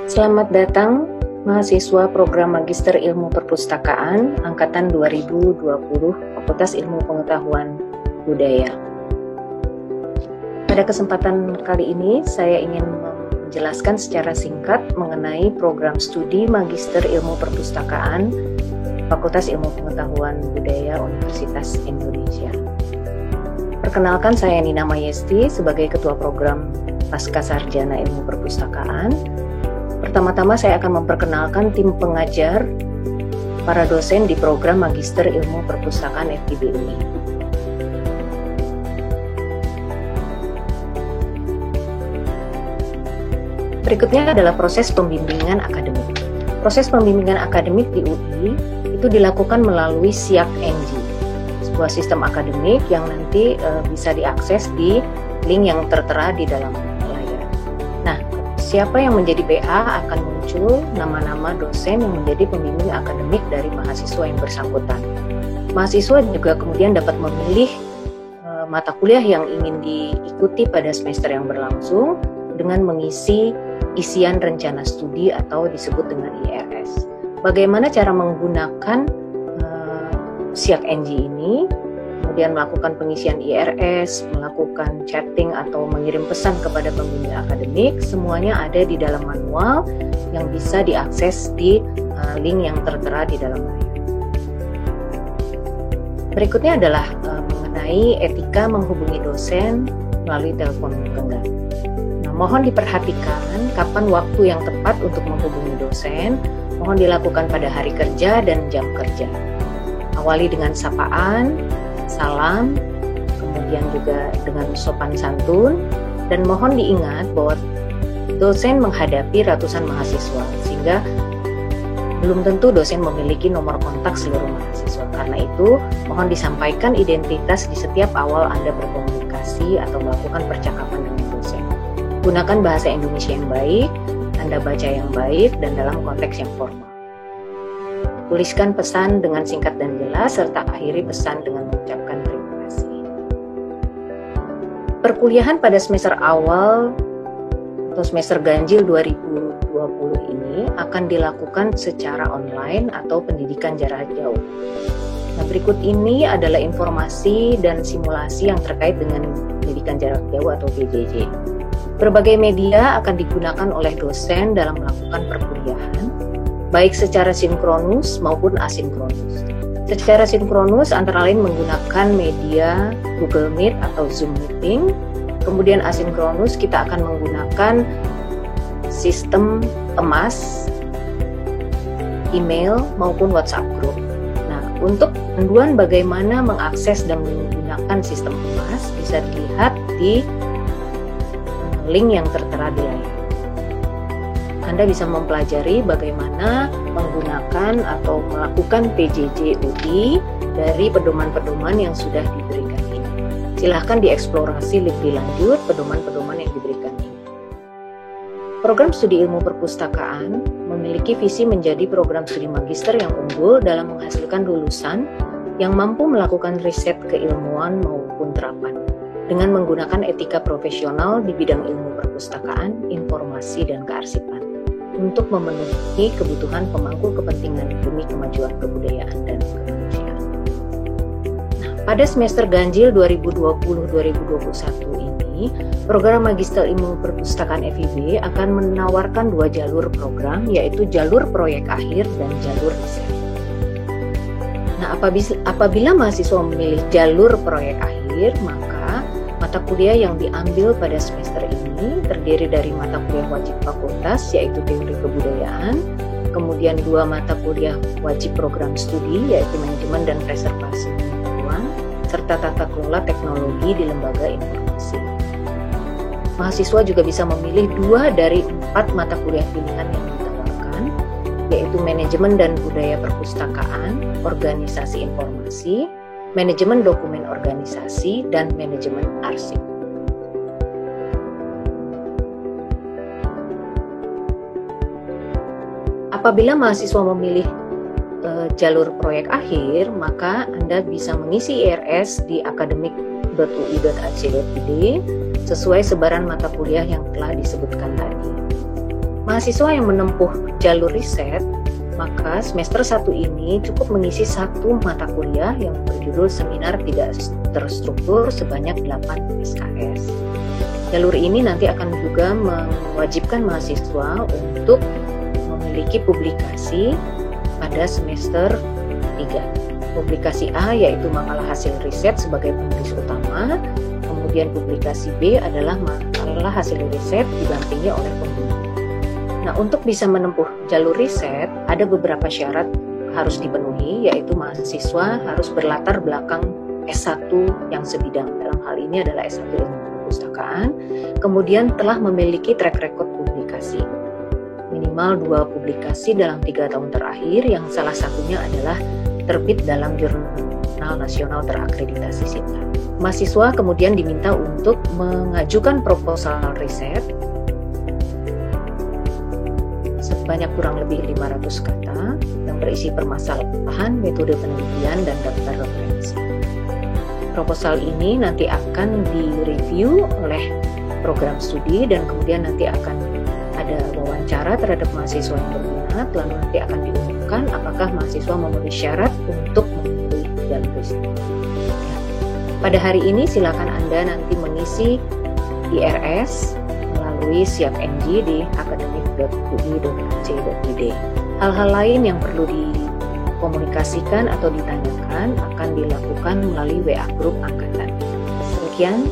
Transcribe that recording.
Selamat datang mahasiswa program Magister Ilmu Perpustakaan Angkatan 2020 Fakultas Ilmu Pengetahuan Budaya. Pada kesempatan kali ini saya ingin menjelaskan secara singkat mengenai program studi Magister Ilmu Perpustakaan Fakultas Ilmu Pengetahuan Budaya Universitas Indonesia. Perkenalkan, saya Nina Mayesti sebagai Ketua Program Pascasarjana Ilmu Perpustakaan. Pertama-tama saya akan memperkenalkan tim pengajar para dosen di program Magister Ilmu Perpustakaan FIB ini. Berikutnya adalah proses pembimbingan akademik. Proses pembimbingan akademik di UI itu dilakukan melalui SIAK-NG, sebuah sistem akademik yang nanti bisa diakses di link yang tertera di dalam layar. Nah, siapa yang menjadi PA akan muncul nama-nama dosen yang menjadi pembimbing akademik dari mahasiswa yang bersangkutan. Mahasiswa juga kemudian dapat memilih mata kuliah yang ingin diikuti pada semester yang berlangsung dengan mengisi isian rencana studi atau disebut dengan IRS. Bagaimana cara menggunakan SIAK-NG ini? Kemudian melakukan pengisian IRS, melakukan chatting atau mengirim pesan kepada pembimbing akademik, semuanya ada di dalam manual yang bisa diakses di link yang tertera di dalam layar. Berikutnya adalah mengenai etika menghubungi dosen melalui telepon genggam. Nah, mohon diperhatikan kapan waktu yang tepat untuk menghubungi dosen. Mohon dilakukan pada hari kerja dan jam kerja. Awali dengan sapaan, salam, kemudian juga dengan sopan santun, dan mohon diingat bahwa dosen menghadapi ratusan mahasiswa, sehingga belum tentu dosen memiliki nomor kontak seluruh mahasiswa. Karena itu, mohon disampaikan identitas di setiap awal Anda berkomunikasi atau melakukan percakapan dengan dosen. Gunakan bahasa Indonesia yang baik, tanda baca yang baik, dan dalam konteks yang formal. Tuliskan pesan dengan singkat dan jelas, serta akhiri pesan dengan mengucapkan terima kasih. Perkuliahan pada semester awal atau semester ganjil 2020 ini akan dilakukan secara online atau pendidikan jarak jauh. Nah, berikut ini adalah informasi dan simulasi yang terkait dengan pendidikan jarak jauh atau PJJ. Berbagai media akan digunakan oleh dosen dalam melakukan perkuliahan, baik secara sinkronus maupun asinkronus. Secara sinkronus antara lain menggunakan media Google Meet atau Zoom Meeting. Kemudian asinkronus kita akan menggunakan sistem emas, email maupun WhatsApp group. Nah, untuk panduan bagaimana mengakses dan menggunakan sistem emas bisa dilihat di link yang tertera di layar. Anda bisa mempelajari bagaimana menggunakan atau melakukan PJJ UI dari pedoman-pedoman yang sudah diberikan ini. Silahkan dieksplorasi lebih lanjut pedoman-pedoman yang diberikan ini. Program studi ilmu perpustakaan memiliki visi menjadi program studi magister yang unggul dalam menghasilkan lulusan yang mampu melakukan riset keilmuan maupun terapan dengan menggunakan etika profesional di bidang ilmu perpustakaan, informasi, dan kearsipan untuk memenuhi kebutuhan pemangku kepentingan demi kemajuan kebudayaan dan kemanusiaan. Nah, pada semester ganjil 2020-2021 ini, program Magister Ilmu Perpustakaan FIB akan menawarkan dua jalur program, yaitu jalur proyek akhir dan jalur riset. Nah, apabila mahasiswa memilih jalur proyek akhir, maka mata kuliah yang diambil pada semester ini terdiri dari mata kuliah wajib fakultas, yaitu teori kebudayaan, kemudian dua mata kuliah wajib program studi, yaitu manajemen dan preservasi pengetahuan, serta tata kelola teknologi di lembaga informasi. Mahasiswa juga bisa memilih 2 dari 4 mata kuliah pilihan yang ditawarkan, yaitu manajemen dan budaya perpustakaan, organisasi informasi, manajemen dokumen organisasi, dan manajemen arsip. Apabila mahasiswa memilih jalur proyek akhir, maka Anda bisa mengisi IRS di akademik.ui.ac.id sesuai sebaran mata kuliah yang telah disebutkan tadi. mahasiswa yang menempuh jalur riset, maka semester 1 ini cukup mengisi 1 mata kuliah yang berjudul Seminar Tidak Terstruktur sebanyak 8 SKS. Jalur ini nanti akan juga mewajibkan mahasiswa untuk memiliki publikasi pada semester 3. Publikasi A yaitu makalah hasil riset sebagai penulis utama, kemudian publikasi B adalah makalah hasil riset didampingi oleh pembimbing. Nah, untuk bisa menempuh jalur riset, ada beberapa syarat harus dipenuhi, yaitu mahasiswa harus berlatar belakang S1 yang sebidang. Dalam hal ini adalah S1 ilmu perpustakaan, kemudian telah memiliki track record publikasi. Minimal 2 publikasi dalam 3 tahun terakhir, yang salah satunya adalah terbit dalam jurnal nasional terakreditasi SITA. Mahasiswa kemudian diminta untuk mengajukan proposal riset sebanyak kurang lebih 500 kata yang berisi permasalahan, metode penelitian, dan daftar referensi. Proposal ini nanti akan direview oleh program studi dan kemudian nanti akan ada wawancara terhadap mahasiswa yang berminat, lalu nanti akan diumumkan apakah mahasiswa memenuhi syarat untuk memilih jalur riset. Pada hari ini silakan Anda nanti mengisi IRS melalui SiapNG di akademik.ui.ac.id. Hal-hal lain yang perlu dikomunikasikan atau ditanyakan akan dilakukan melalui WA Group Angkatan. Sekian